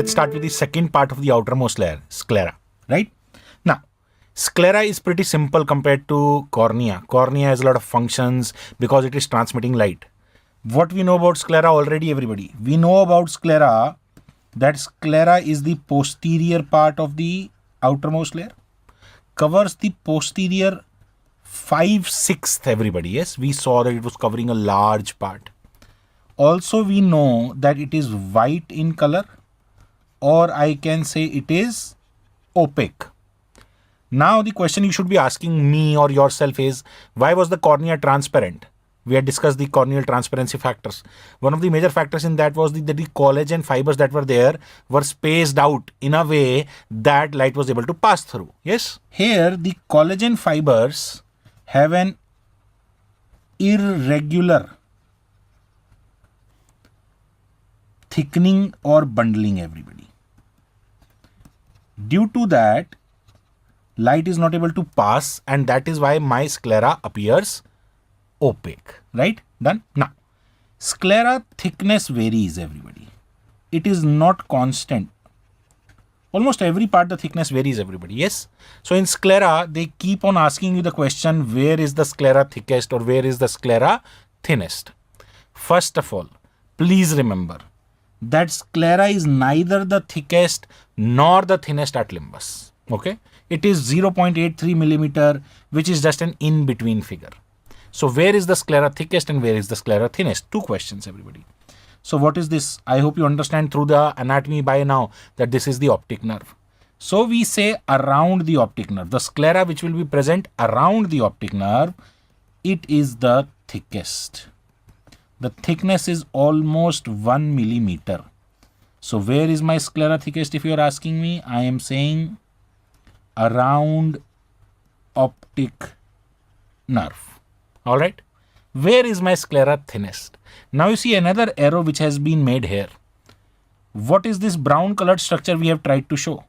let's start with the second part of the outermost layer, sclera, right? Now, sclera is pretty simple compared to cornea. Cornea has a lot of functions because it is transmitting light. What we know about sclera already, everybody? We know about sclera that sclera is the posterior part of the outermost layer, covers the posterior 5/6, everybody. Yes, we saw that it was covering a large part. Also, we know that it is white in color, or I can say it is opaque. Now, the question you should be asking me or yourself is, why was the cornea transparent? We had discussed the corneal transparency factors. One of the major factors in that was that the collagen fibers that were there were spaced out in a way that light was able to pass through. Yes? Here, the collagen fibers have an irregular thickening or bundling, everybody. Due to that, light is not able to pass, and that is why my sclera appears opaque, right? Done. Now, sclera thickness varies, everybody. It is not constant. Almost every part the thickness varies, everybody. Yes. So in sclera, they keep on asking you the question, where is the sclera thickest or where is the sclera thinnest? First of all, please remember that sclera is neither the thickest nor the thinnest at limbus. Okay. It is 0.83 millimeter, which is just an in-between figure. So where is the sclera thickest and where is the sclera thinnest? Two questions, everybody. So what is this? I hope you understand through the anatomy by now that this is the optic nerve. So we say around the optic nerve, the sclera which will be present around the optic nerve, it is the thickest. The thickness is almost 1 millimeter. So where is my sclera thickest if you are asking me? I am saying around optic nerve. All right. Where is my sclera thinnest? Now you see another arrow which has been made here. What is this brown colored structure we have tried to show?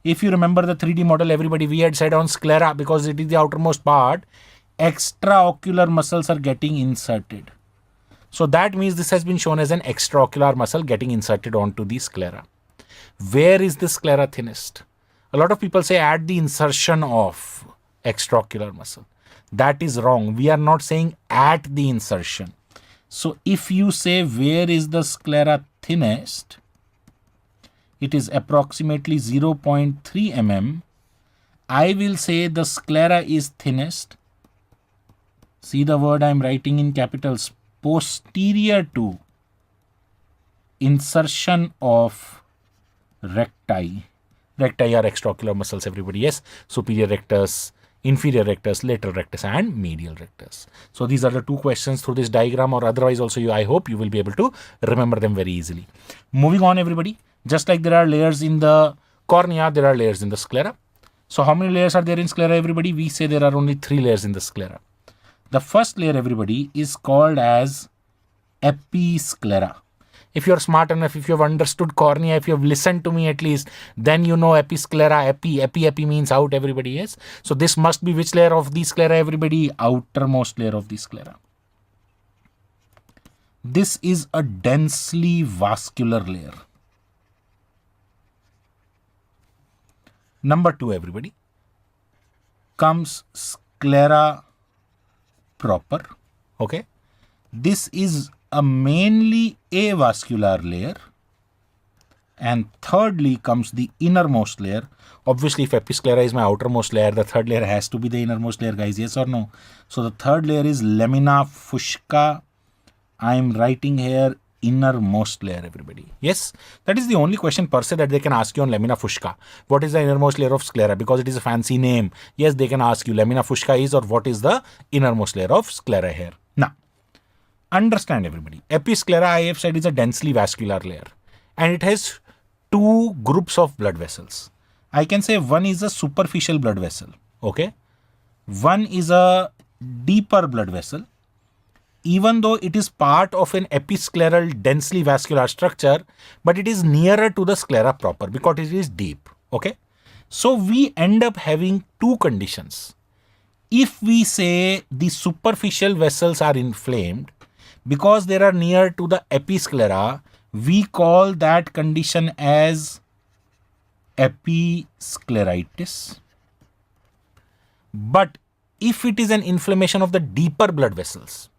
If you remember the 3D model, everybody, we had said on sclera, because it is the outermost part, extraocular muscles are getting inserted. So that means this has been shown as an extraocular muscle getting inserted onto the sclera. Where is the sclera thinnest? A lot of people say at the insertion of extraocular muscle. That is wrong. We are not saying at the insertion. So if you say where is the sclera thinnest, it is approximately 0.3 mm. I will say the sclera is thinnest. See the word I am writing in capitals, posterior to insertion of recti. Recti are extraocular muscles, everybody. Yes, superior rectus, inferior rectus, lateral rectus, and medial rectus. So these are the two questions through this diagram, or otherwise also I hope you will be able to remember them very easily. Moving on, everybody. Just like there are layers in the cornea, there are layers in the sclera. So how many layers are there in sclera, everybody? We say there are only 3 layers in the sclera. The first layer, everybody, is called as episclera. If you're smart enough, if you have understood cornea, if you have listened to me at least, then you know episclera, epi means out, everybody. Yes. So this must be which layer of the sclera, everybody? Outermost layer of the sclera. This is a densely vascular layer. Number 2, everybody, comes sclera proper. Okay. This is a mainly avascular layer. And thirdly comes the innermost layer. Obviously, if episclera is my outermost layer, the third layer has to be the innermost layer, guys. Yes or no? So the third layer is lamina fusca. I am writing here innermost layer, everybody. Yes, that is the only question per se that they can ask you on lamina fusca. What is the innermost layer of sclera? Because it is a fancy name. Yes, they can ask you lamina fusca is, or what is the innermost layer of sclera here. Now, understand, everybody. Episclera, I have said, is a densely vascular layer, and it has 2 groups of blood vessels. I can say one is a superficial blood vessel. Okay. One is a deeper blood vessel. Even though it is part of an episcleral densely vascular structure, but it is nearer to the sclera proper because it is deep. Okay. So we end up having 2 conditions. If we say the superficial vessels are inflamed because they are near to the episclera, We call that condition as episcleritis. But if it is an inflammation of the deeper blood vessels,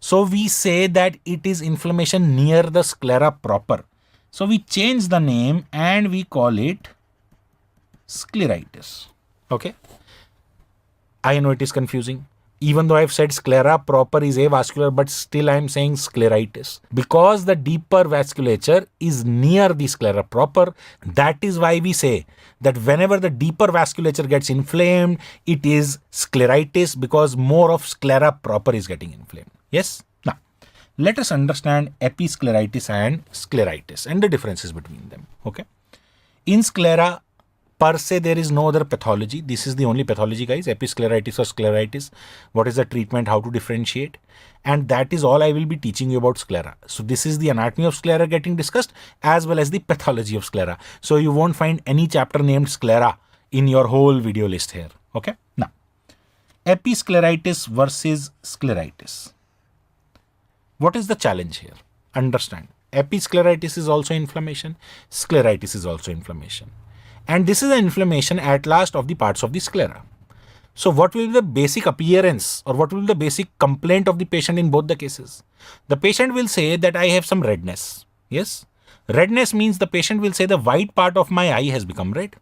so we say that it is inflammation near the sclera proper. So we change the name and we call it scleritis. Okay. I know it is confusing. Even though I've said sclera proper is avascular, but still I'm saying scleritis. Because the deeper vasculature is near the sclera proper, that is why we say that whenever the deeper vasculature gets inflamed, it is scleritis because more of sclera proper is getting inflamed. Yes? Now, let us understand episcleritis and scleritis and the differences between them. Okay? In sclera, per se, there is no other pathology. This is the only pathology, guys. Episcleritis or scleritis. What is the treatment? How to differentiate? And that is all I will be teaching you about sclera. So this is the anatomy of sclera getting discussed as well as the pathology of sclera. So you won't find any chapter named sclera in your whole video list here. Okay. Now, episcleritis versus scleritis. What is the challenge here? Understand. Episcleritis is also inflammation. Scleritis is also inflammation. And this is an inflammation at last of the parts of the sclera. So what will be the basic appearance or what will be the basic complaint of the patient in both the cases? The patient will say that I have some redness. Yes. Redness means the patient will say the white part of my eye has become red.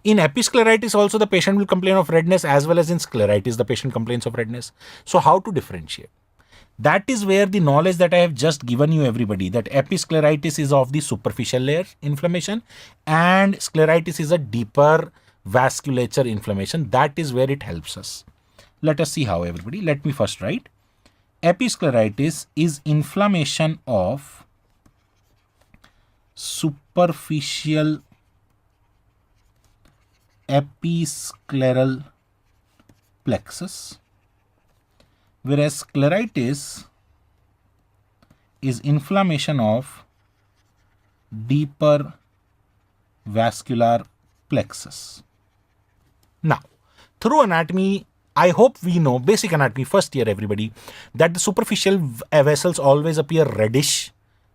In episcleritis also the patient will complain of redness as well as in scleritis the patient complains of redness. So how to differentiate? That is where the knowledge that I have just given you everybody, that episcleritis is of the superficial layer inflammation and scleritis is a deeper vasculature inflammation. That is where it helps us. Let us see how, everybody. Let me first write. Episcleritis is inflammation of superficial episcleral plexus, whereas scleritis is inflammation of deeper vascular plexus. Now, through anatomy, I hope we know, basic anatomy, first year everybody, that the superficial vessels always appear reddish,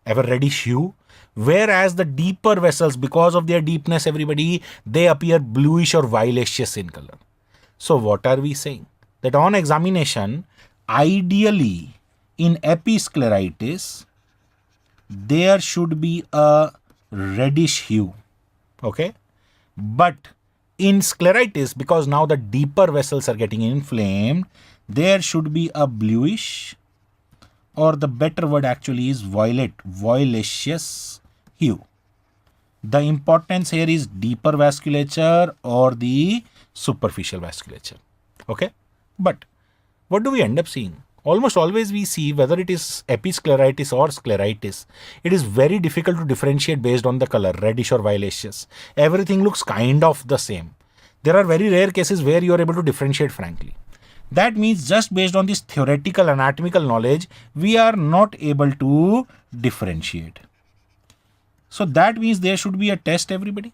have a reddish hue, whereas the deeper vessels, because of their deepness everybody, they appear bluish or violaceous in color. So what are we saying? That on examination, ideally, in episcleritis, there should be a reddish hue. Okay. But in scleritis, because now the deeper vessels are getting inflamed, there should be a bluish, or the better word actually is violet, violaceous hue. The importance here is deeper vasculature or the superficial vasculature. Okay. But what do we end up seeing? Almost always we see whether it is episcleritis or scleritis, it is very difficult to differentiate based on the color, reddish or violaceous. Everything looks kind of the same. There are very rare cases where you are able to differentiate frankly. That means just based on this theoretical anatomical knowledge, we are not able to differentiate. So that means there should be a test, everybody.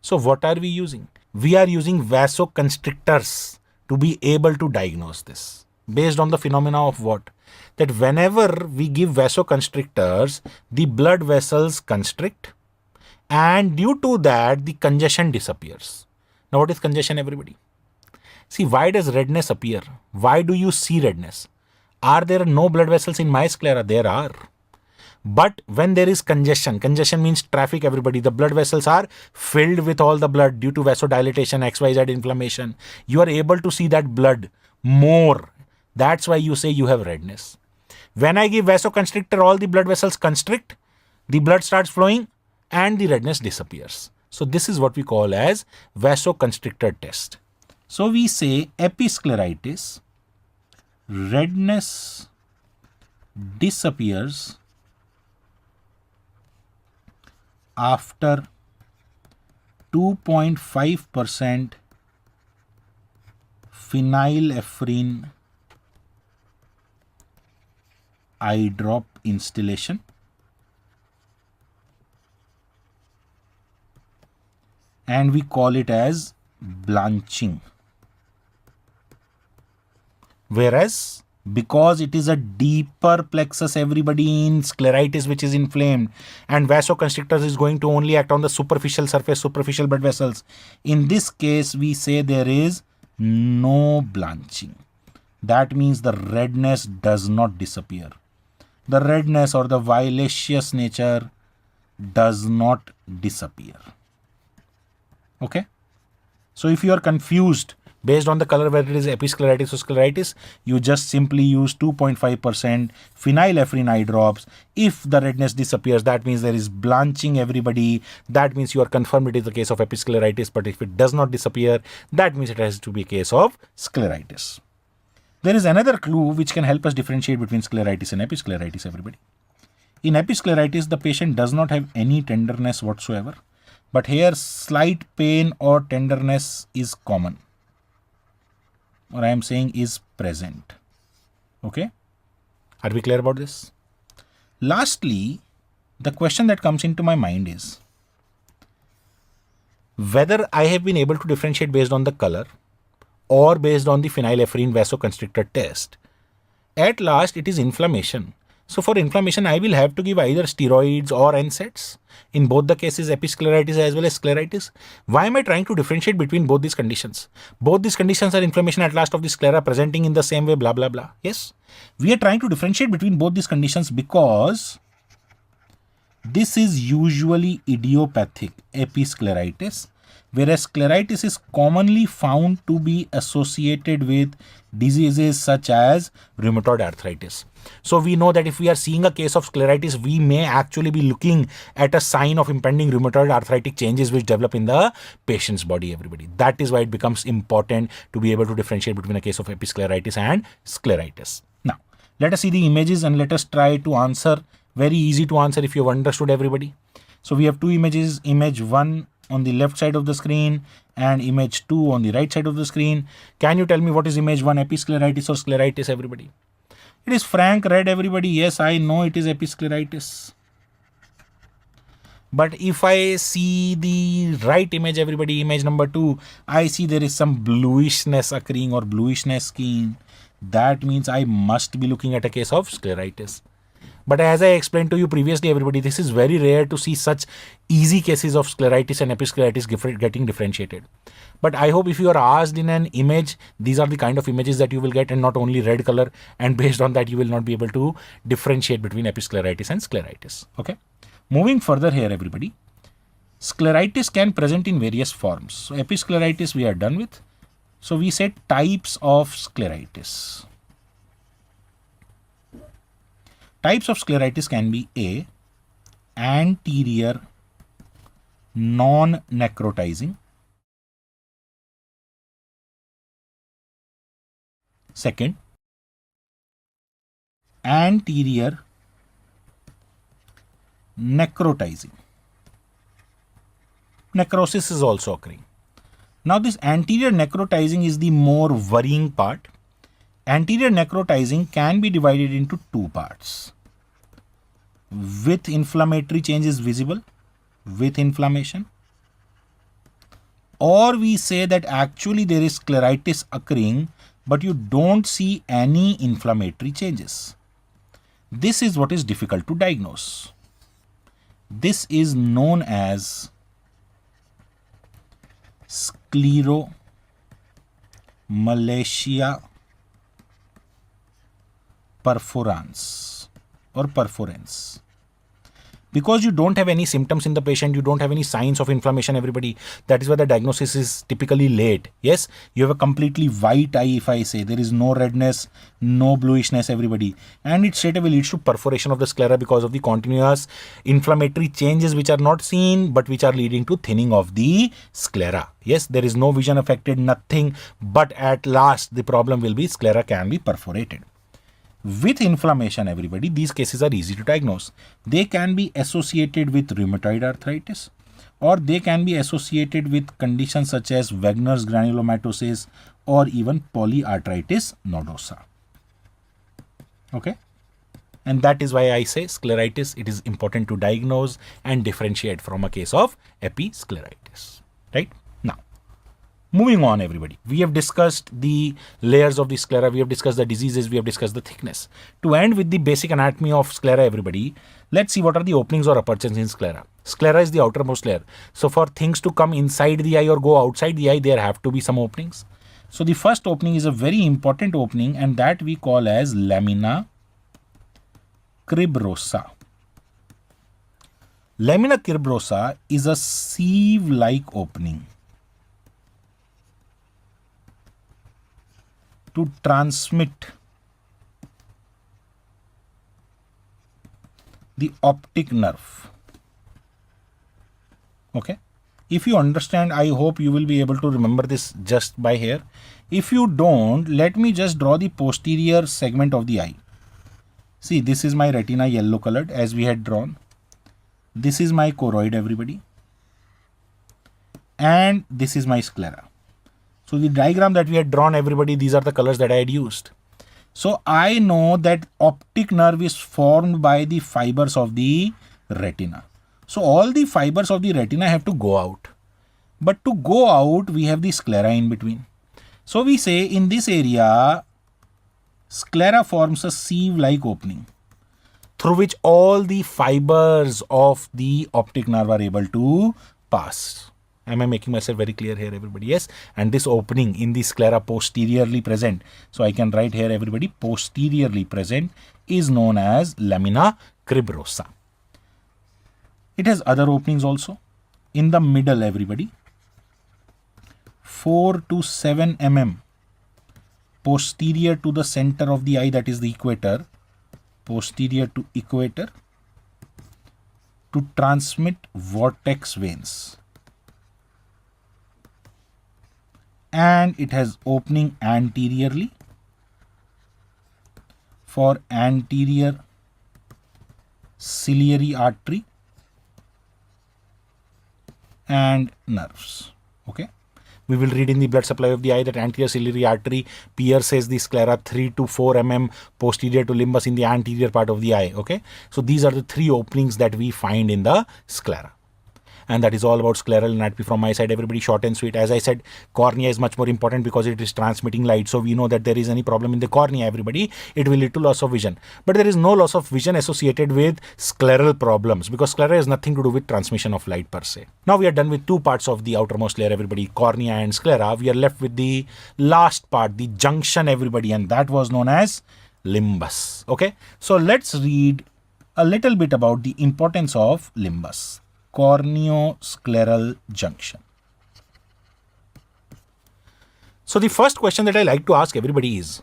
So what are we using? We are using vasoconstrictors to be able to diagnose this. Based on the phenomena of what? That whenever we give vasoconstrictors, the blood vessels constrict and due to that the congestion disappears. Now what is congestion, everybody? See, why does redness appear? Why do you see redness? Are there no blood vessels in my sclera? There are. But when there is congestion, congestion means traffic, everybody. The blood vessels are filled with all the blood due to vasodilation, XYZ inflammation. You are able to see that blood more. That's why you say you have redness. When I give vasoconstrictor, all the blood vessels constrict, the blood starts flowing and the redness disappears. So this is what we call as vasoconstrictor test. So we say episcleritis, redness disappears after 2.5% phenylephrine eye drop instillation, and we call it as blanching. Whereas because it is a deeper plexus, everybody, in scleritis which is inflamed, and vasoconstrictors is going to only act on the superficial surface, superficial blood vessels. In this case, we say there is no blanching. That means the redness does not disappear. The redness or the violaceous nature does not disappear. Okay? So if you are confused based on the color whether it is episcleritis or scleritis, you just simply use 2.5% phenylephrine eye drops. If the redness disappears, that means there is blanching, everybody. That means you are confirmed it is the case of episcleritis. But if it does not disappear, that means it has to be a case of scleritis. There is another clue which can help us differentiate between scleritis and episcleritis, everybody. In episcleritis, the patient does not have any tenderness whatsoever. But here, slight pain or tenderness is common. Or I am saying is present. Okay? Are we clear about this? Lastly, the question that comes into my mind is whether I have been able to differentiate based on the color or based on the phenylephrine vasoconstrictor test. At last, it is inflammation. So for inflammation, I will have to give either steroids or NSAIDs. In both the cases, episcleritis as well as scleritis. Why am I trying to differentiate between both these conditions? Both these conditions are inflammation at last of the sclera presenting in the same way, blah, blah, blah. Yes, we are trying to differentiate between both these conditions because this is usually idiopathic episcleritis, whereas scleritis is commonly found to be associated with diseases such as rheumatoid arthritis. So we know that if we are seeing a case of scleritis, we may actually be looking at a sign of impending rheumatoid arthritic changes which develop in the patient's body, everybody. That is why it becomes important to be able to differentiate between a case of episcleritis and scleritis. Now, let us see the images and let us try to answer. Very easy to answer if you have understood, everybody. So we have two images, image 1 on the left side of the screen and image 2 on the right side of the screen. Can you tell me what is image 1, episcleritis or scleritis, everybody? It is frank red, everybody. Yes, I know it is episcleritis. But if I see the right image, everybody, image number 2, I see there is some bluishness occurring or bluishness skin. That means I must be looking at a case of scleritis. But as I explained to you previously, everybody, this is very rare to see such easy cases of scleritis and episcleritis getting differentiated. But I hope if you are asked in an image, these are the kind of images that you will get and not only red color. And based on that, you will not be able to differentiate between episcleritis and scleritis. Okay. Moving further here, everybody, scleritis can present in various forms. So episcleritis we are done with. So we said types of scleritis. Types of scleritis can be A, anterior non-necrotizing. Second, anterior necrotizing. Necrosis is also occurring. Now this anterior necrotizing is the more worrying part. Anterior necrotizing can be divided into two parts. With inflammatory change is visible, with inflammation. Or we say that actually there is scleritis occurring, but you don't see any inflammatory changes. This is what is difficult to diagnose. This is known as scleromalacia perforans or perforans. Because you don't have any symptoms in the patient, you don't have any signs of inflammation, everybody. That is why the diagnosis is typically late. Yes, you have a completely white eye, if I say. There is no redness, no bluishness, everybody. And it straight away leads to perforation of the sclera because of the continuous inflammatory changes which are not seen, but which are leading to thinning of the sclera. Yes, there is no vision affected, nothing. But at last, the problem will be sclera can be perforated. With inflammation, everybody, these cases are easy to diagnose. They can be associated with rheumatoid arthritis, or they can be associated with conditions such as Wegener's granulomatosis or even polyarthritis nodosa. Okay? And that is why I say scleritis, it is important to diagnose and differentiate from a case of episcleritis. Right? Now, Moving on, everybody. We have discussed the layers of the sclera. We have discussed the diseases. We have discussed the thickness. To end with the basic anatomy of sclera, everybody, let's see what are the openings or apertures in sclera. Sclera is the outermost layer. So for things to come inside the eye or go outside the eye, there have to be some openings. So the first opening is a very important opening, and that we call as lamina cribrosa. Lamina cribrosa is a sieve-like opening to transmit the optic nerve. Okay. If you understand, I hope you will be able to remember this just by here. If you don't, let me just draw the posterior segment of the eye. See, this is my retina, yellow colored, as we had drawn. This is my choroid, everybody. And this is my sclera. So the diagram that we had drawn, everybody, these are the colors that I had used. So I know that optic nerve is formed by the fibers of the retina. So all the fibers of the retina have to go out. But to go out, we have the sclera in between. So we say in this area, sclera forms a sieve-like opening through which all the fibers of the optic nerve are able to pass. Am I making myself very clear here, everybody? Yes. And this opening in the sclera posteriorly present, so I can write here, everybody, posteriorly present, is known as lamina cribrosa. It has other openings also. In the middle, everybody, 4 to 7 mm posterior to the center of the eye, that is the equator, posterior to equator, to transmit vortex veins. And it has opening anteriorly for anterior ciliary artery and nerves. Okay. We will read in the blood supply of the eye that anterior ciliary artery pierces the sclera 3 to 4 mm posterior to limbus in the anterior part of the eye. Okay. So these are the three openings that we find in the sclera. And that is all about scleral anatomy from my side, everybody, short and sweet. As I said, cornea is much more important because it is transmitting light. So we know that there is any problem in the cornea, everybody, it will lead to loss of vision. But there is no loss of vision associated with scleral problems because sclera has nothing to do with transmission of light per se. Now we are done with two parts of the outermost layer, everybody, cornea and sclera. We are left with the last part, the junction, everybody, and that was known as limbus. Okay. So let's read a little bit about the importance of limbus. Corneoscleral junction. So the first question that I like to ask everybody is,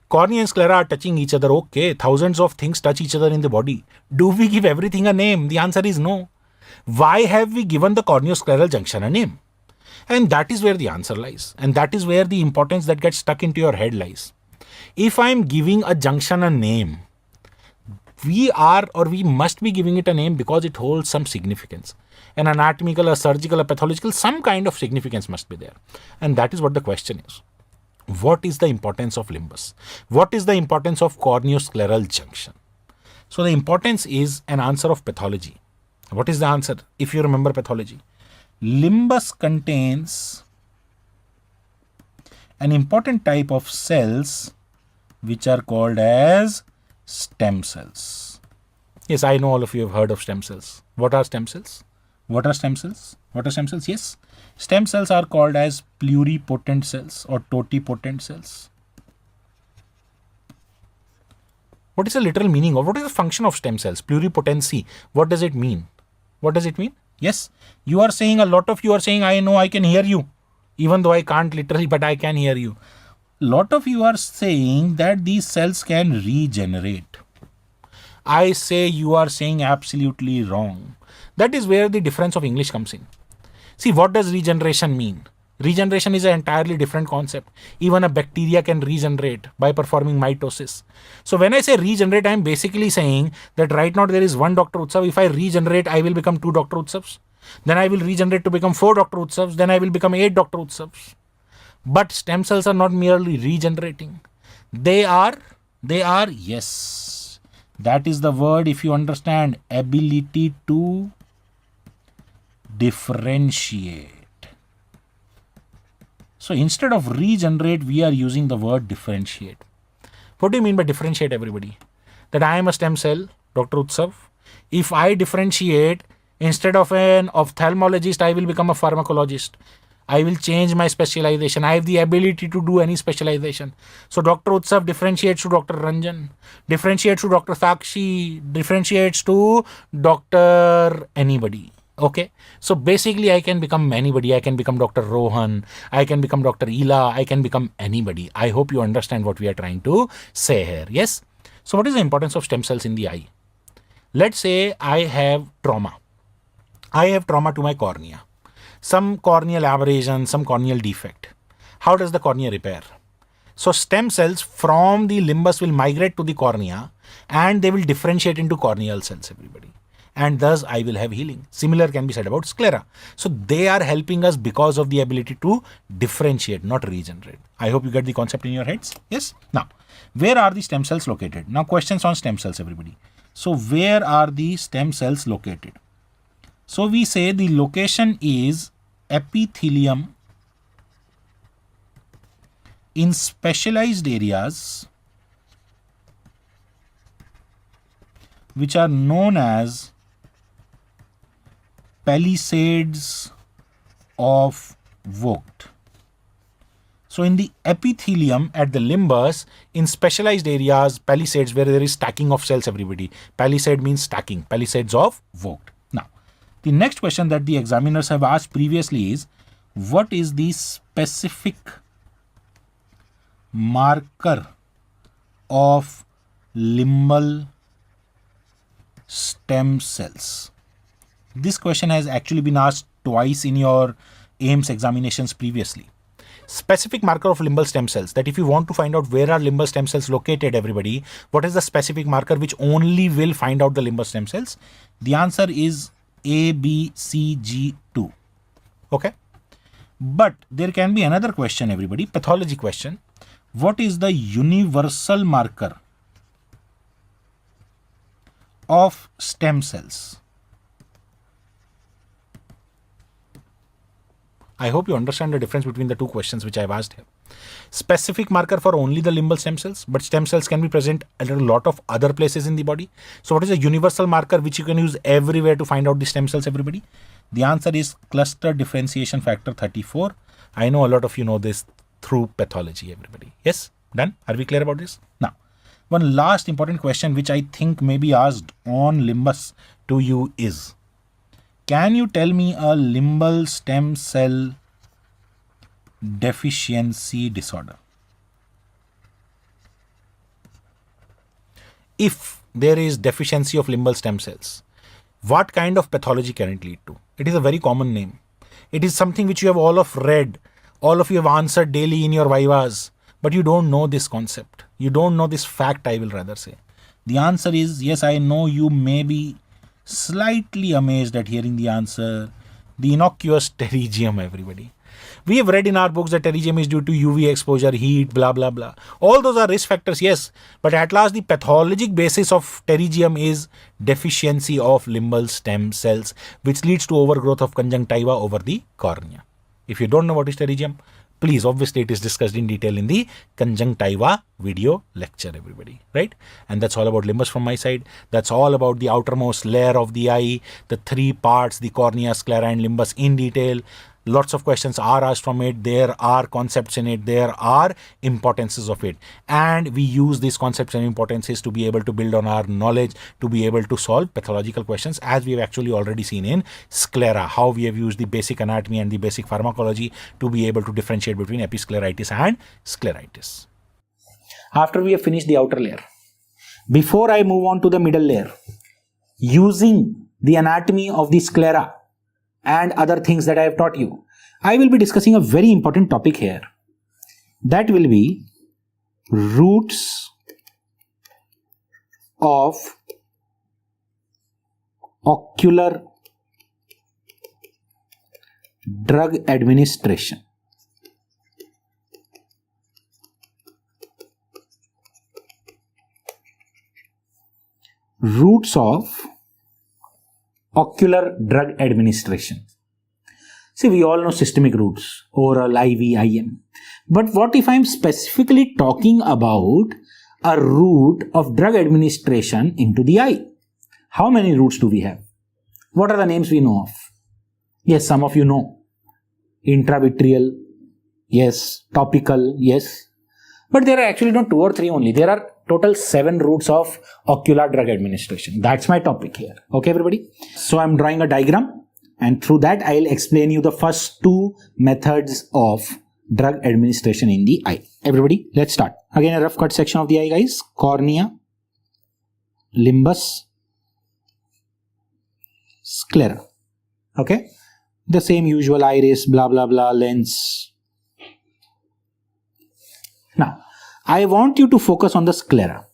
cornea and sclera are touching each other. Okay, thousands of things touch each other in the body. Do we give everything a name? The answer is no. Why have we given the corneoscleral junction a name? And that is where the answer lies. And that is where the importance that gets stuck into your head lies. If I am giving a junction a name, we must be giving it a name because it holds some significance. An anatomical, a surgical, a pathological, some kind of significance must be there. And that is what the question is. What is the importance of limbus? What is the importance of corneoscleral junction? So the importance is an answer of pathology. What is the answer? If you remember pathology, limbus contains an important type of cells which are called as stem cells. Yes, I know all of you have heard of stem cells. What are stem cells? What are stem cells? What are stem cells? Yes, stem cells are called as pluripotent cells or totipotent cells. What is the literal meaning of, what is the function of stem cells? Pluripotency, what does it mean? What does it mean? Yes, you are saying, a lot of you are saying, I know, I can hear you. Even though I can't literally, but I can hear you. Lot of you are saying that these cells can regenerate. I say you are saying absolutely wrong. That is where the difference of English comes in. See, what does regeneration mean? Regeneration is an entirely different concept. Even a bacteria can regenerate by performing mitosis. So when I say regenerate, I am basically saying that right now there is one Dr. Utsav. If I regenerate, I will become 2 Dr. Utsavs. Then I will regenerate to become 4 Dr. Utsavs. Then I will become 8 Dr. Utsavs. But stem cells are not merely regenerating. They are, yes, that is the word, if you understand, ability to differentiate. So instead of regenerate, we are using the word differentiate. What do you mean by differentiate, everybody? That I am a stem cell, Dr. Utsav. If I differentiate, instead of an ophthalmologist, I will become a pharmacologist. I will change my specialization. I have the ability to do any specialization. So Dr. Utsav differentiates to Dr. Ranjan, differentiates to Dr. Sakshi, differentiates to Dr. anybody. Okay. So basically I can become anybody. I can become Dr. Rohan. I can become Dr. Ela. I can become anybody. I hope you understand what we are trying to say here. Yes. So what is the importance of stem cells in the eye? Let's say I have trauma. I have trauma to my cornea. Some corneal aberration, some corneal defect. How does the cornea repair? So stem cells from the limbus will migrate to the cornea and they will differentiate into corneal cells, everybody. And thus I will have healing. Similar can be said about sclera. So they are helping us because of the ability to differentiate, not regenerate. I hope you get the concept in your heads. Yes? Now, where are the stem cells located? Now questions on stem cells, everybody. So where are the stem cells located? So we say the location is epithelium in specialized areas which are known as palisades of Vogt. So in the epithelium at the limbus, in specialized areas, palisades where there is stacking of cells, everybody. Palisade means stacking, palisades of Vogt. Now, the next question that the examiners have asked previously is, what is the specific marker of limbal stem cells? This question has actually been asked twice in your AIIMS examinations previously. Specific marker of limbal stem cells, that if you want to find out where are limbal stem cells located, everybody, what is the specific marker which only will find out the limbal stem cells? The answer is ABCG2. Okay. But there can be another question, everybody, pathology question. What is the universal marker of stem cells? I hope you understand the difference between the two questions which I have asked here. Specific marker for only the limbal stem cells, but stem cells can be present at a lot of other places in the body. So what is a universal marker which you can use everywhere to find out the stem cells, everybody? The answer is cluster differentiation factor 34. I know a lot of you know this through pathology, everybody. Yes? Done? Are we clear about this? Now, one last important question which I think may be asked on limbus to you is, can you tell me a limbal stem cell deficiency disorder? If there is deficiency of limbal stem cells, what kind of pathology can it lead to? It is a very common name. It is something which you have all of read, all of you have answered daily in your vivas, but you don't know this concept. You don't know this fact, I will rather say. The answer is, yes, I know you may be slightly amazed at hearing the answer, the innocuous pterygium, everybody. We have read in our books that pterygium is due to UV exposure, heat, blah, blah, blah. All those are risk factors, yes. But at last, the pathologic basis of pterygium is deficiency of limbal stem cells, which leads to overgrowth of conjunctiva over the cornea. If you don't know what is pterygium, please, obviously it is discussed in detail in the conjunctiva video lecture, everybody, right? And that's all about limbus from my side. That's all about the outermost layer of the eye, the three parts, the cornea, sclera and limbus in detail. Lots of questions are asked from it. There are concepts in it. There are importances of it. And we use these concepts and importances to be able to build on our knowledge, to be able to solve pathological questions, as we have actually already seen in sclera, how we have used the basic anatomy and the basic pharmacology to be able to differentiate between episcleritis and scleritis. After we have finished the outer layer, before I move on to the middle layer, using the anatomy of the sclera and other things that I have taught you, I will be discussing a very important topic here. That will be routes of ocular drug administration. Routes of ocular drug administration. See, we all know systemic routes, oral, IV, IM. But what if I'm specifically talking about a route of drug administration into the eye? How many routes do we have? What are the names we know of? Yes, some of you know. Intravitreal, yes. Topical, yes. But there are actually not 2 or 3 only. There are total 7 routes of ocular drug administration. That's my topic here. Okay, everybody? So I'm drawing a diagram, and through that I'll explain you the first 2 methods of drug administration in the eye. Everybody, let's start. Again, a rough cut section of the eye, guys. Cornea, limbus, sclera. Okay? The same usual iris, blah blah blah, lens. Now, I want you to focus on the sclera.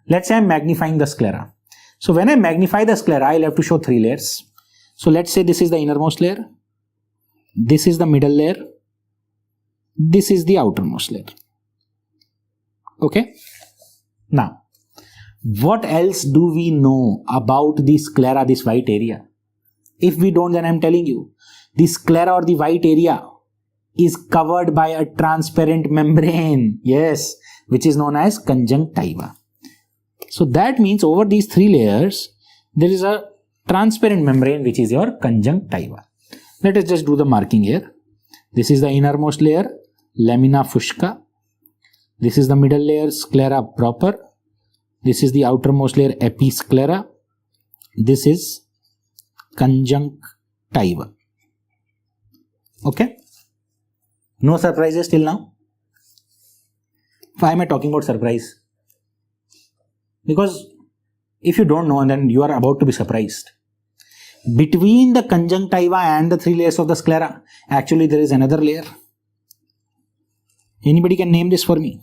Let's say I'm magnifying the sclera. So when I magnify the sclera, I'll have to show 3 layers. So let's say this is the innermost layer. This is the middle layer. This is the outermost layer. Okay? Now, what else do we know about the sclera, this white area? If we don't, then I'm telling you, the sclera or the white area is covered by a transparent membrane, yes, which is known as conjunctiva. So that means over these 3 layers, there is a transparent membrane which is your conjunctiva. Let us just do the marking here. This is the innermost layer, lamina fusca. This is the middle layer, sclera proper. This is the outermost layer, episclera. This is conjunctiva. Okay? No surprises till now? Why am I talking about surprise? Because if you don't know, then you are about to be surprised. Between the conjunctiva and the 3 layers of the sclera, actually there is another layer. Anybody can name this for me?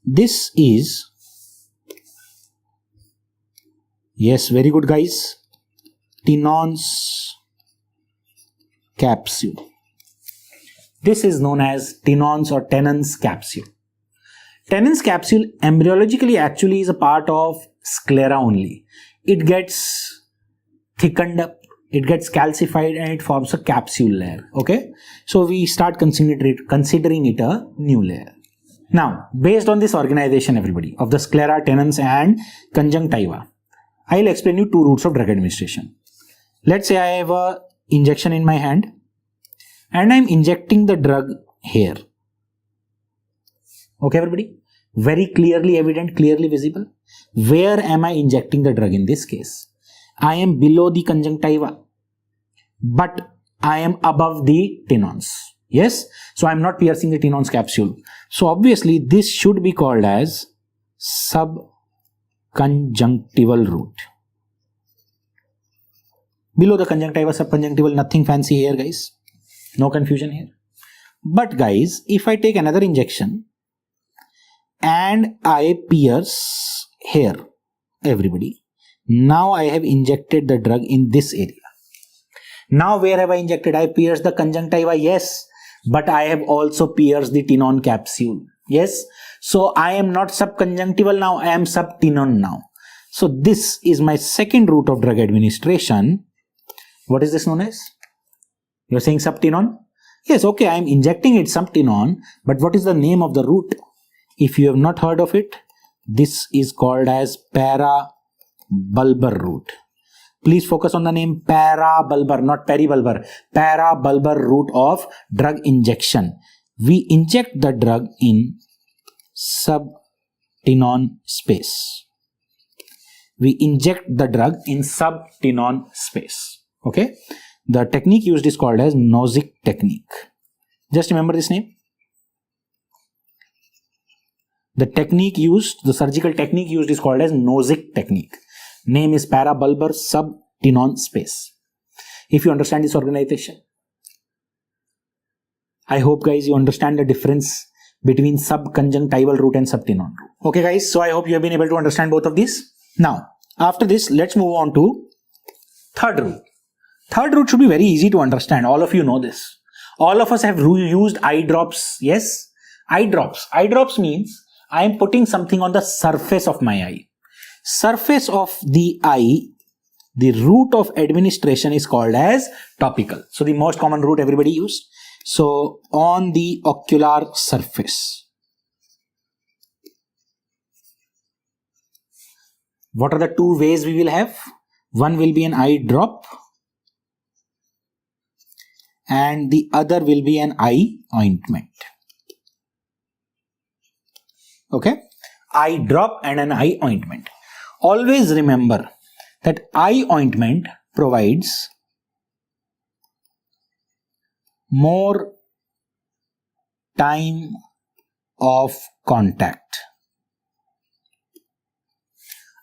This is, yes, very good guys, Tenon's capsule. This is known as Tenon's or Tenon's capsule. Tenon's capsule embryologically actually is a part of sclera only. It gets thickened up, it gets calcified, and it forms a capsule layer. Okay, so we start considering it a new layer. Now, based on this organization, everybody, of the sclera, tenons, and conjunctiva, I'll explain you 2 routes of drug administration. Let's say I have a injection in my hand, and I'm injecting the drug here. Okay, everybody? Very clearly evident, clearly visible. Where am I injecting the drug in this case? I am below the conjunctiva, but I am above the tenons. Yes? So I'm not piercing the tenons capsule. So obviously this should be called as subconjunctival route. Below the conjunctiva, subconjunctival, nothing fancy here, guys. No confusion here. But guys, if I take another injection and I pierce here, everybody, now I have injected the drug in this area. Now where have I injected? I pierced the conjunctiva, yes, but I have also pierced the tenon capsule. Yes, so I am not subconjunctival now, I am subtenon now. So this is my second route of drug administration. What is this known as? You're saying subtenon? Yes, okay, I am injecting it subtenon, but what is the name of the route? If you have not heard of it, this is called as parabulbar route. Please focus on the name parabulbar, not peribulbar. Parabulbar route of drug injection. We inject the drug in subtenon space. We inject the drug in subtenon space. Okay? The technique used is called as Nozick technique. Just remember this name. The technique used, the surgical technique used is called as Nozick technique. Name is parabulbar subtenon space. If you understand this organization, I hope guys you understand the difference between subconjunctival route and subtenon route. Okay guys, so I hope you have been able to understand both of these. Now, after this, let's move on to third route. Third route should be very easy to understand. All of you know this. All of us have used eye drops. Yes, eye drops. Eye drops means I am putting something on the surface of my eye. Surface of the eye the route of administration is called as topical. So the most common route everybody use. So on the ocular surface. What are the two ways we will have? One will be an eye drop and the other will be an eye ointment. Okay? Eye drop and an eye ointment. Always remember that eye ointment provides more time of contact.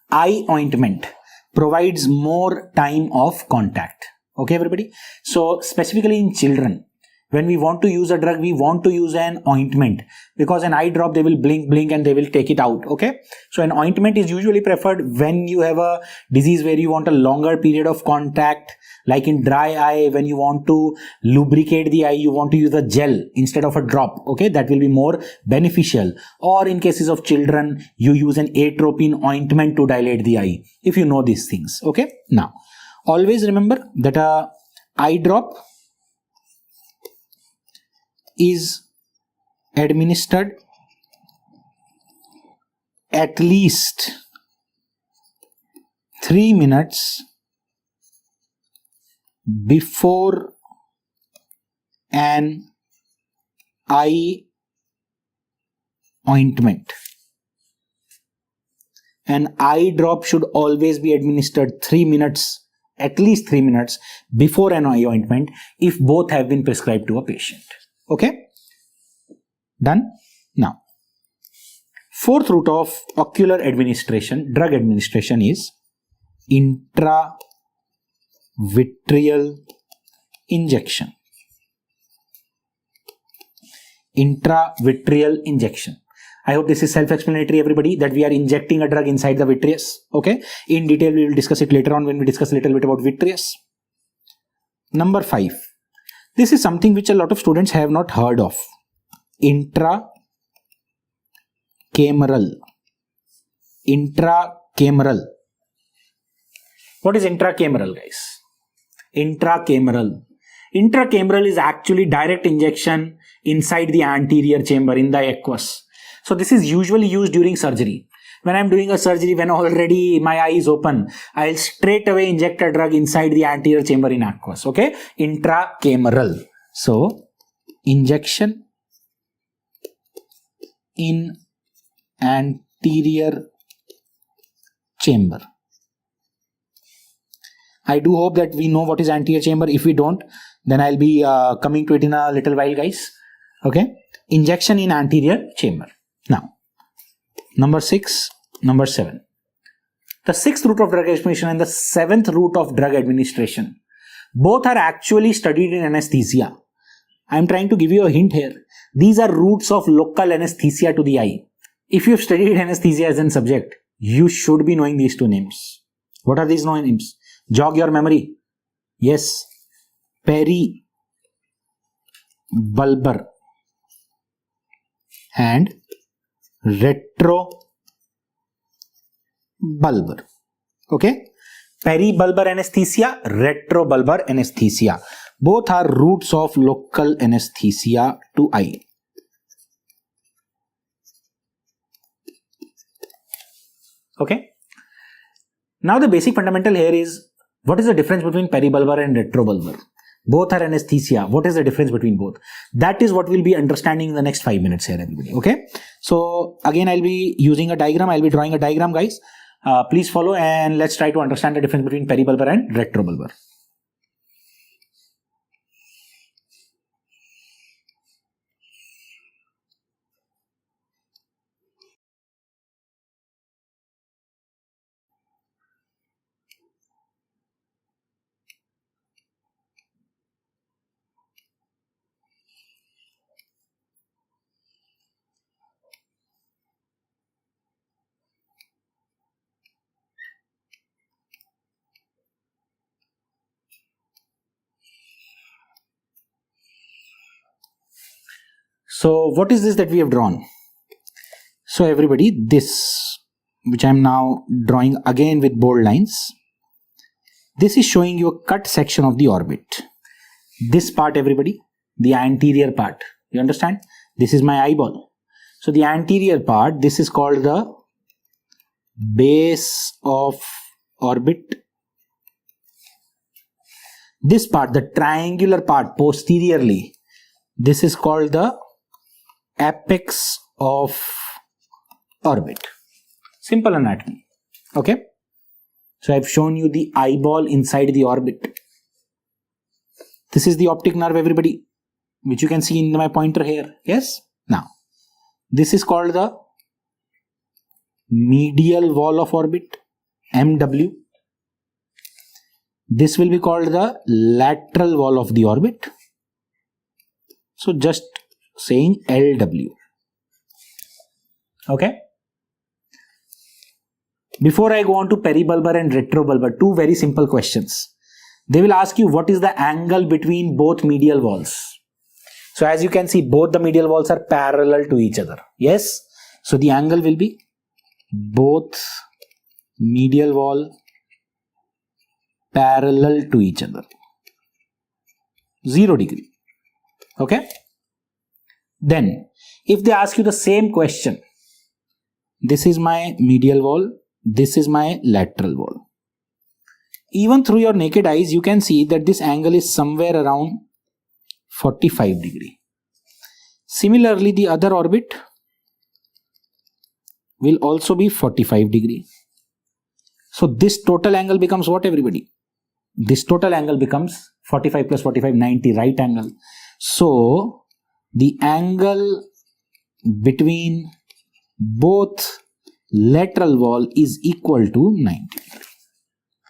Eye ointment provides more time of contact. Okay, everybody? So specifically in children, when we want to use a drug, we want to use an ointment, because an eye drop, they will blink and they will take it out. Okay. So an ointment is usually preferred when you have a disease where you want a longer period of contact, like in dry eye, when you want to lubricate the eye, you want to use a gel instead of a drop. Okay. That will be more beneficial. Or in cases of children, you use an atropine ointment to dilate the eye, if you know these things. Okay. Now, always remember that a eye drop is administered at least 3 minutes before an eye ointment. An eye drop should always be administered at least 3 minutes before an eye ointment if both have been prescribed to a patient. Okay? Done? Now, fourth route of ocular administration, drug administration, is intravitreal injection. Intravitreal injection. I hope this is self-explanatory, everybody, that we are injecting a drug inside the vitreous. Okay? In detail, we will discuss it later on when we discuss a little bit about vitreous. Number 5. This is something which a lot of students have not heard of. Intracameral. Intracameral. What is intracameral, guys? Intracameral. Intracameral is actually direct injection inside the anterior chamber in the aqueous. So this is usually used during surgery. When I'm doing a surgery, when already my eye is open, I'll straight away inject a drug inside the anterior chamber in aqueous. Okay? Intracameral. So, injection in anterior chamber. I do hope that we know what is anterior chamber. If we don't, then I'll be coming to it in a little while, guys. Okay? Injection in anterior chamber. Now, number 6, number 7. The 6th route of drug administration and the 7th route of drug administration, both are actually studied in anesthesia. I am trying to give you a hint here. These are routes of local anesthesia to the eye. If you have studied anesthesia as a subject, you should be knowing these two names. What are these names? Jog your memory. Yes. Peribulbar and retrobulbar. Okay? Peribulbar anesthesia, retrobulbar anesthesia. Both are routes of local anesthesia to eye. Okay? Now the basic fundamental here is, what is the difference between peribulbar and retrobulbar? Both are anesthesia. What is the difference between both? That is what we'll be understanding in the next 5 minutes here, everybody. Okay? So again, I'll be using a diagram. I'll be drawing a diagram, guys. Please follow and let's try to understand the difference between peribulbar and retrobulbar. So what is this that we have drawn? So everybody, this, which I am now drawing again with bold lines, This is showing you a cut section of the orbit. This part, everybody, the anterior part. You understand? This is my eyeball. So the anterior part, this is called the base of orbit. This part, the triangular part posteriorly, this is called the apex of orbit. Simple anatomy. Okay. So I've shown you the eyeball inside the orbit. This is the optic nerve, everybody, which you can see in my pointer here. Yes. Now, this is called the medial wall of orbit, MW. This will be called the lateral wall of the orbit. So just saying LW. Okay. Before I go on to peribulbar and retrobulbar, two very simple questions. They will ask you what is the angle between both medial walls. So as you can see, both the medial walls are parallel to each other. Yes. So the angle will be both medial wall parallel to each other. 0 degree. Okay. Then if they ask you the same question, this is my medial wall, this is my lateral wall. Even through your naked eyes, you can see that this angle is somewhere around 45 degree. Similarly, the other orbit will also be 45 degree. So this total angle becomes what, everybody? This total angle becomes 45 plus 45, 90, right angle. So the angle between both lateral wall is equal to 90 degree.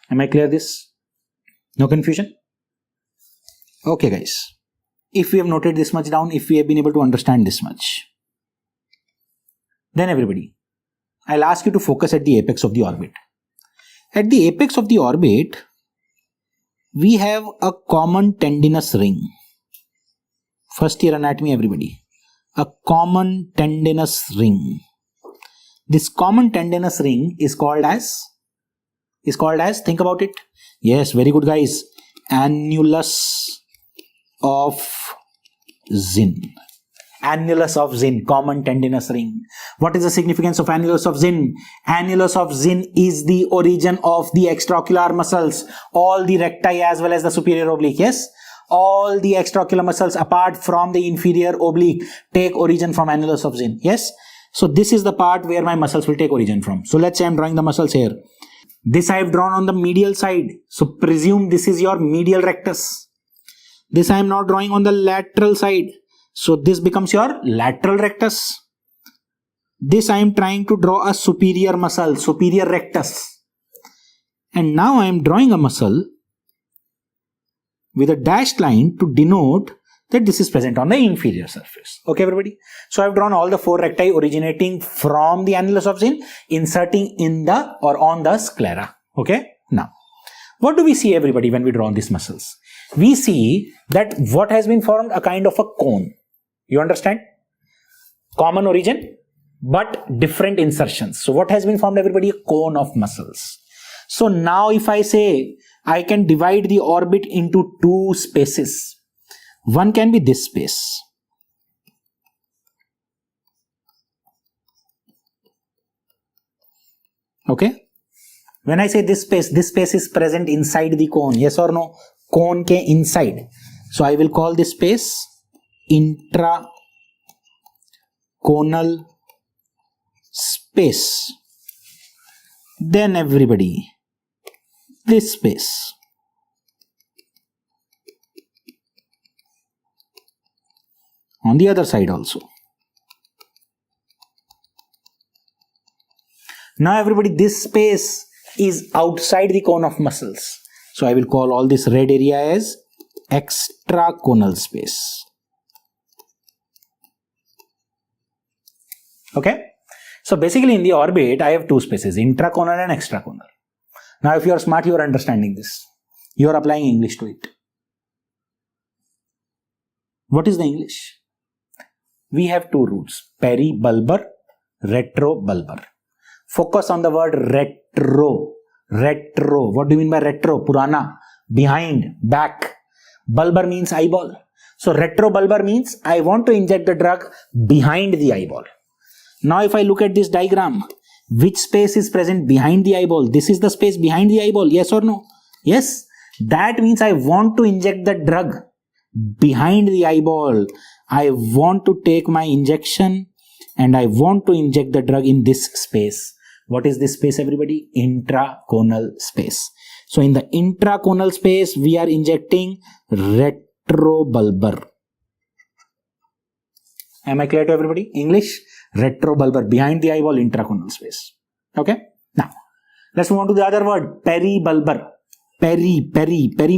Am I clear this? No confusion? Okay guys, if we have noted this much down, if we have been able to understand this much, then everybody, I'll ask you to focus at the apex of the orbit. At the apex of the orbit, we have a common tendinous ring. First year anatomy, everybody. A common tendinous ring. This common tendinous ring is called as, think about it. Yes, very good guys. Annulus of Zinn. Annulus of Zinn, common tendinous ring. What is the significance of annulus of Zinn? Annulus of Zinn is the origin of the extraocular muscles, all the recti as well as the superior oblique. Yes, all the extraocular muscles apart from the inferior oblique take origin from annulus of Zinn. Yes, so this is the part where my muscles will take origin from. So let's say I'm drawing the muscles here. This I have drawn on the medial side. So presume this is your medial rectus. This I am now drawing on the lateral side. So this becomes your lateral rectus. This I am trying to draw a superior muscle, superior rectus. And now I am drawing a muscle with a dashed line to denote that this is present on the inferior surface. Okay, everybody. So I have drawn all the 4 recti originating from the annulus of Zinn, inserting in the or on the sclera. Okay. Now, what do we see, everybody, when we draw these muscles? We see that what has been formed, a kind of a cone. You understand? Common origin, but different insertions. So what has been formed, everybody? A cone of muscles. So now if I say I can divide the orbit into 2 spaces. One can be this space. Okay. When I say this space is present inside the cone. Yes or no? Cone ke inside. So I will call this space intraconal space. Then everybody, this space. On the other side also. Now everybody, this space is outside the cone of muscles. So I will call all this red area as extraconal space. Okay. So basically in the orbit, I have 2 spaces, intraconal and extraconal. Now if you are smart, you are understanding this. You are applying English to it. What is the English? We have 2 roots, peribulbar, retrobulbar. Focus on the word retro. Retro. What do you mean by retro? Purana. Behind. Back. Bulbar means eyeball. So retrobulbar means I want to inject the drug behind the eyeball. Now if I look at this diagram, which space is present behind the eyeball? This is the space behind the eyeball. Yes or no? Yes. That means I want to inject the drug behind the eyeball. I want to take my injection and I want to inject the drug in this space. What is this space, everybody? Intraconal space. So in the intraconal space, we are injecting retrobulbar. Am I clear to everybody? English? Retrobulbar, behind the eyeball, intraconal space. Okay? Now, let's move on to the other word, peribulbar. Peri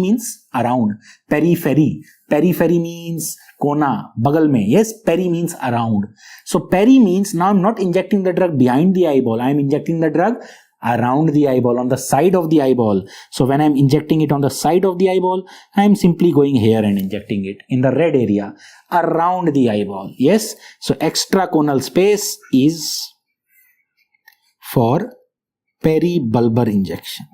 means around. Periphery means kona, bagal mein. Yes, peri means around. So peri means now I'm not injecting the drug behind the eyeball. I'm injecting the drug around the eyeball, on the side of the eyeball. So when I'm injecting it on the side of the eyeball, I'm simply going here and injecting it in the red area around the eyeball. Yes. So extraconal space is for peribulbar injection.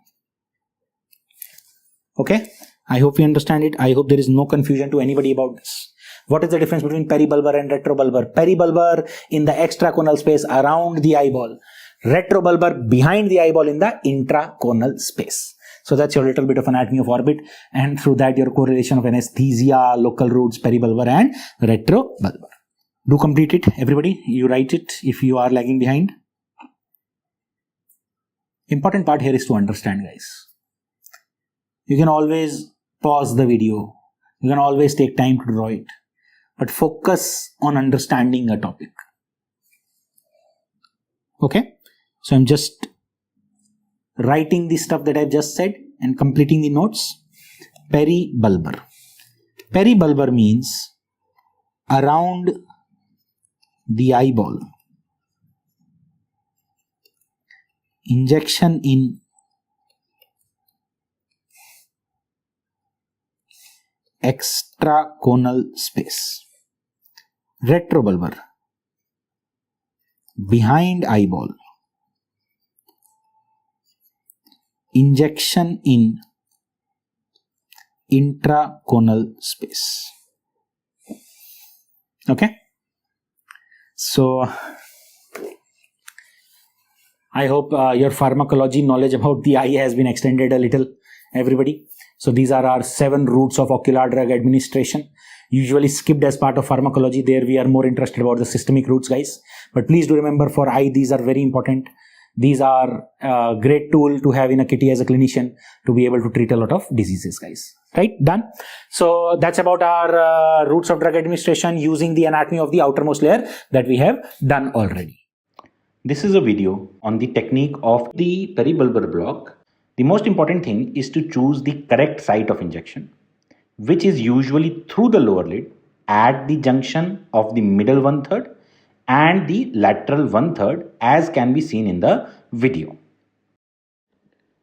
Okay, I hope you understand it. I hope there is no confusion to anybody about this. What is the difference between peribulbar and retrobulbar? Peribulbar in the extraconal space around the eyeball. Retrobulbar behind the eyeball in the intraconal space. So that's your little bit of anatomy of orbit, and through that your correlation of anesthesia, local roots, peribulbar and retrobulbar. Do complete it, everybody. You write it if you are lagging behind. Important part here is to understand, guys. You can always pause the video. You can always take time to draw it. But focus on understanding a topic. Okay? So I'm just writing the stuff that I've just said and completing the notes. Peribulbar. Peribulbar means around the eyeball. Injection in extraconal space. Retrobulbar, behind eyeball. Injection in intraconal space. Okay? So, I hope your pharmacology knowledge about the eye has been extended a little, everybody. So these are our 7 routes of ocular drug administration, usually skipped as part of pharmacology. There we are more interested about the systemic routes, guys. But please do remember, for eye, these are very important. These are a great tool to have in a kitty as a clinician to be able to treat a lot of diseases, guys. Right? Done. So that's about our routes of drug administration using the anatomy of the outermost layer that we have done already. This is a video on the technique of the peribulbar block. The most important thing is to choose the correct site of injection, which is usually through the lower lid at the junction of the middle 1/3 and the lateral 1/3, as can be seen in the video.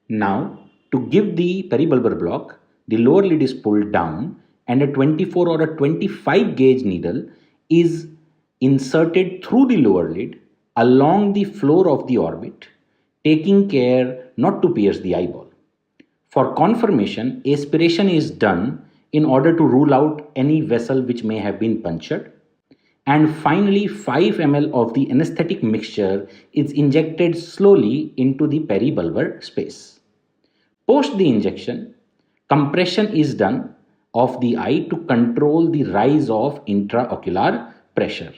Now, to give the peribulbar block, the lower lid is pulled down and a 24 or a 25 gauge needle is inserted through the lower lid along the floor of the orbit, taking care not to pierce the eyeball. For confirmation, aspiration is done in order to rule out any vessel which may have been punctured. And finally, 5 ml of the anesthetic mixture is injected slowly into the peribulbar space. Post the injection, compression is done of the eye to control the rise of intraocular pressure.